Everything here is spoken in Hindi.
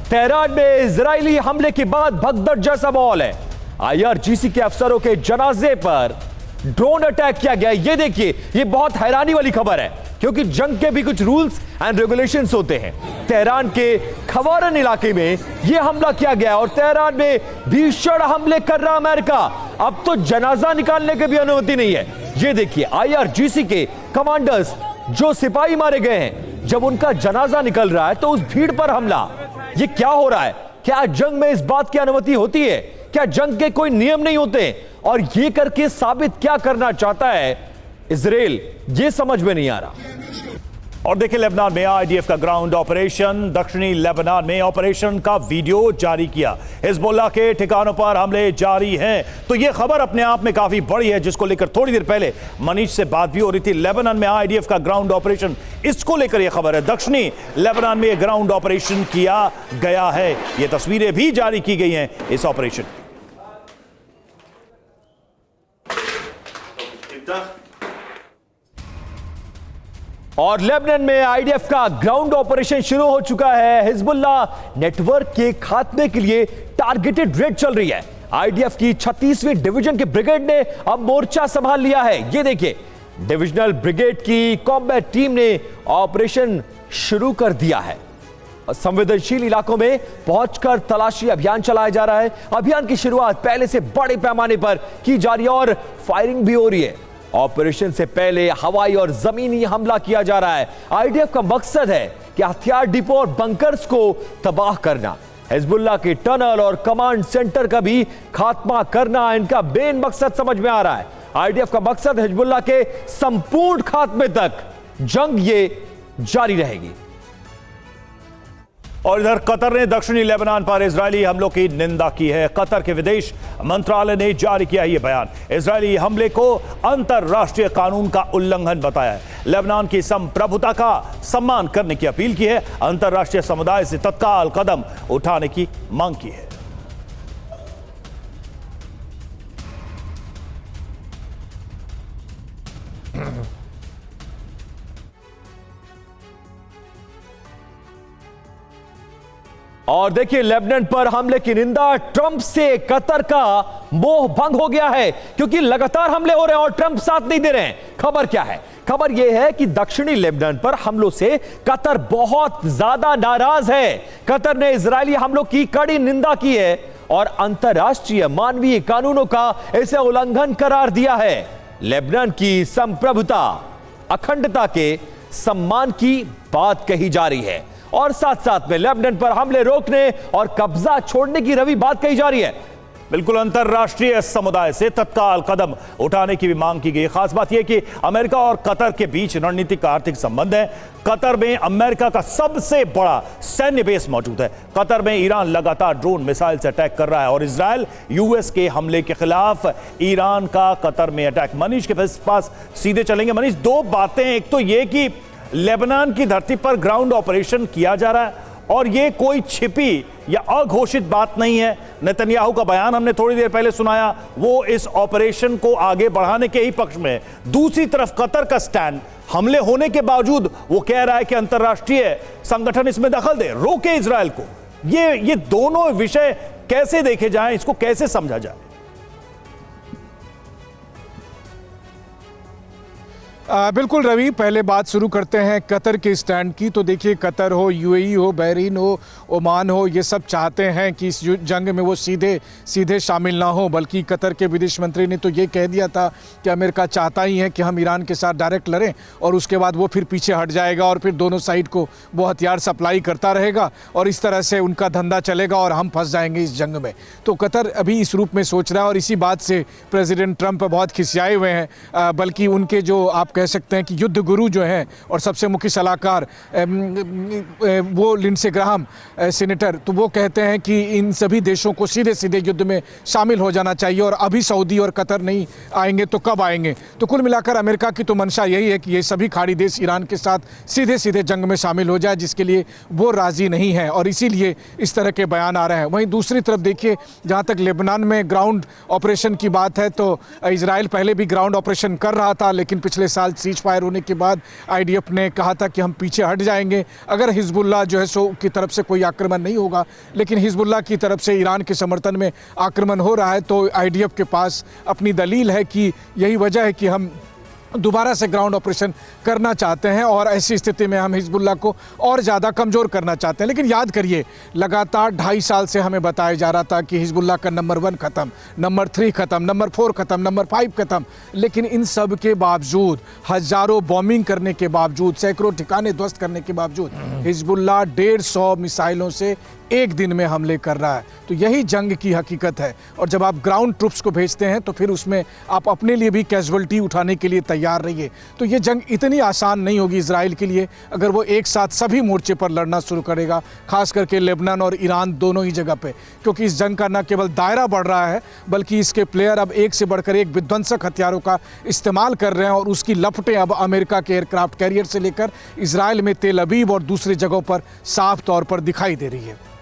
तेहरान में इजरायली हमले के बाद भगदड़ जैसा माहौल है। आईआरजीसी के अफसरों के जनाजे पर ड्रोन अटैक किया गया। ये देखिए, ये बहुत हैरानी वाली खबर है क्योंकि जंग के भी कुछ रूल्स एंड रेगुलेशंस होते हैं। तेहरान के खवारन इलाके में यह हमला किया गया और तेहरान में भीषण हमले कर रहा अमेरिका। अब तो जनाजा निकालने की भी अनुमति नहीं है। ये देखिए, आईआरजीसी के कमांडर्स जो सिपाही मारे गए हैं, जब उनका जनाजा निकल रहा है तो उस भीड़ पर हमला। ये क्या हो रहा है? क्या जंग में इस बात की अनुमति होती है? क्या जंग के कोई नियम नहीं होते? और ये करके साबित क्या करना चाहता है इजराइल, ये समझ में नहीं आ रहा। और देखिए, लेबनान में आईडीएफ का ग्राउंड ऑपरेशन। दक्षिणी लेबनान में ऑपरेशन का वीडियो जारी किया। हिजबुल्लाह के ठिकानों पर हमले जारी हैं। तो यह खबर अपने आप में काफी बड़ी है, जिसको लेकर थोड़ी देर पहले मनीष से बात भी हो रही थी। लेबनान में आईडीएफ का ग्राउंड ऑपरेशन, इसको लेकर यह खबर है। दक्षिणी लेबनान में यह ग्राउंड ऑपरेशन किया गया है। ये तस्वीरें भी जारी की गई हैं इस ऑपरेशन। और लेबनान में आईडीएफ का ग्राउंड ऑपरेशन शुरू हो चुका है। हिजबुल्लाह नेटवर्क के खात्मे के लिए टारगेटेड रेड चल रही है। आईडीएफ की 36वीं डिवीजन के ब्रिगेड ने अब मोर्चा संभाल लिया है। ये देखिए, डिविजनल ब्रिगेड की कॉम्बैट टीम ने ऑपरेशन शुरू कर दिया है। संवेदनशील इलाकों में पहुंचकर तलाशी अभियान चलाया जा रहा है। अभियान की शुरुआत पहले से बड़े पैमाने पर की जा रही है और फायरिंग भी हो रही है। ऑपरेशन से पहले हवाई और जमीनी हमला किया जा रहा है। आईडीएफ का मकसद है कि हथियार डिपो और बंकर्स को तबाह करना, हिजबुल्लाह के टनल और कमांड सेंटर का भी खात्मा करना इनका मेन मकसद समझ में आ रहा है। आईडीएफ का मकसद हिजबुल्लाह के संपूर्ण खात्मे तक जंग ये जारी रहेगी। और इधर कतर ने दक्षिणी लेबनान पर इजरायली हमलों की निंदा की है। कतर के विदेश मंत्रालय ने जारी किया यह बयान। इजरायली हमले को अंतर्राष्ट्रीय कानून का उल्लंघन बताया है। लेबनान की संप्रभुता का सम्मान करने की अपील की है। अंतर्राष्ट्रीय समुदाय से तत्काल कदम उठाने की मांग की है। और देखिए, लेबनान पर हमले की निंदा। ट्रंप से कतर का मोह भंग हो गया है क्योंकि लगातार हमले हो रहे हैं और ट्रंप साथ नहीं दे रहे हैं। खबर क्या है? खबर यह है कि दक्षिणी लेबनान पर हमलों से कतर बहुत ज्यादा नाराज है। कतर ने इजरायली हमलों की कड़ी निंदा की है और अंतर्राष्ट्रीय मानवीय कानूनों का इसे उल्लंघन करार दिया है। लेबनान की संप्रभुता, अखंडता के सम्मान की बात कही जा रही है और साथ साथ में लेबनान पर हमले रोकने और कब्जा छोड़ने की रवि बात कही जा रही है। बिल्कुल, अंतर्राष्ट्रीय समुदाय से तत्काल कदम उठाने की भी मांग की गई। खास बात यह कि अमेरिका और कतर के बीच रणनीतिक आर्थिक संबंध है। कतर में अमेरिका का सबसे बड़ा सैन्य बेस मौजूद है। कतर में ईरान लगातार ड्रोन मिसाइल से अटैक कर रहा है और इजरायल यूएस के हमले के खिलाफ ईरान का कतर में अटैक। मनीष के पास सीधे चलेंगे। मनीष, दो बातें, एक तो यह कि लेबनान की धरती पर ग्राउंड ऑपरेशन किया जा रहा है और यह कोई छिपी या अघोषित बात नहीं है। नेतन्याहू का बयान हमने थोड़ी देर पहले सुनाया, वो इस ऑपरेशन को आगे बढ़ाने के ही पक्ष में। दूसरी तरफ कतर का स्टैंड, हमले होने के बावजूद वो कह रहा है कि अंतर्राष्ट्रीय संगठन इसमें दखल दे, रोके इजरायल को। ये दोनों विषय कैसे देखे जाएं, इसको कैसे समझा जाए? बिल्कुल रवि, पहले बात शुरू करते हैं कतर के स्टैंड की। तो देखिए, कतर हो, यूएई हो, बहरीन हो, ओमान हो, ये सब चाहते हैं कि इस जंग में वो सीधे शामिल ना हो। बल्कि कतर के विदेश मंत्री ने तो ये कह दिया था कि अमेरिका चाहता ही है कि हम ईरान के साथ डायरेक्ट लड़ें और उसके बाद वो फिर पीछे हट जाएगा और फिर दोनों साइड को वो हथियार सप्लाई करता रहेगा और इस तरह से उनका धंधा चलेगा और हम फंस जाएंगे इस जंग में। तो कतर अभी इस रूप में सोच रहा है और इसी बात से प्रेसिडेंट ट्रंप बहुत खिसियाए हुए हैं। बल्कि उनके जो आप कह सकते हैं कि युद्ध गुरु जो हैं और सबसे मुख्य सलाहकार वो लिंडसे ग्राहम सीनेटर, तो वो कहते हैं कि इन सभी देशों को सीधे युद्ध में शामिल हो जाना चाहिए और अभी सऊदी और कतर नहीं आएंगे तो कब आएंगे। तो कुल मिलाकर अमेरिका की तो मंशा यही है कि ये सभी खाड़ी देश ईरान के साथ सीधे जंग में शामिल हो जाए, जिसके लिए वो राजी नहीं है और इसीलिए इस तरह के बयान आ रहे हैं। वहीं दूसरी तरफ देखिए, जहाँ तक लेबनान में ग्राउंड ऑपरेशन की बात है तो इजराइल पहले भी ग्राउंड ऑपरेशन कर रहा था, लेकिन पिछले साल फिलहाल सीज फायर होने के बाद आईडीएफ ने कहा था कि हम पीछे हट जाएंगे अगर हिजबुल्लाह जो है सो की तरफ से कोई आक्रमण नहीं होगा, लेकिन हिजबुल्लाह की तरफ से ईरान के समर्थन में आक्रमण हो रहा है। तो आईडीएफ के पास अपनी दलील है कि यही वजह है कि हम दोबारा से ग्राउंड ऑपरेशन करना चाहते हैं और ऐसी स्थिति में हम हिजबुल्लाह को और ज़्यादा कमज़ोर करना चाहते हैं। लेकिन याद करिए, लगातार 2.5 साल से हमें बताया जा रहा था कि हिजबुल्लाह का नंबर 1 ख़त्म, नंबर 3 ख़त्म, नंबर 4 ख़त्म, नंबर 5 ख़त्म, लेकिन इन सब के बावजूद, हज़ारों बॉम्बिंग करने के बावजूद, सैकड़ों ठिकाने ध्वस्त करने के बावजूद हिजबुल्लाह 150 मिसाइलों से एक दिन में हमले कर रहा है। तो यही जंग की हकीकत है। और जब आप ग्राउंड ट्रूप्स को भेजते हैं तो फिर उसमें आप अपने लिए भी कैजुअल्टी उठाने के लिए तैयार रहिए। तो ये जंग इतनी आसान नहीं होगी इजराइल के लिए अगर वो एक साथ सभी मोर्चे पर लड़ना शुरू करेगा, खास करके लेबनान और ईरान दोनों ही जगह पे, क्योंकि इस जंग का न केवल दायरा बढ़ रहा है बल्कि इसके प्लेयर अब एक से बढ़कर एक विध्वंसक हथियारों का इस्तेमाल कर रहे हैं और उसकी लपटें अब अमेरिका के एयरक्राफ्ट कैरियर से लेकर इजराइल में तेल अवीव और दूसरी जगहों पर साफ तौर पर दिखाई दे रही है।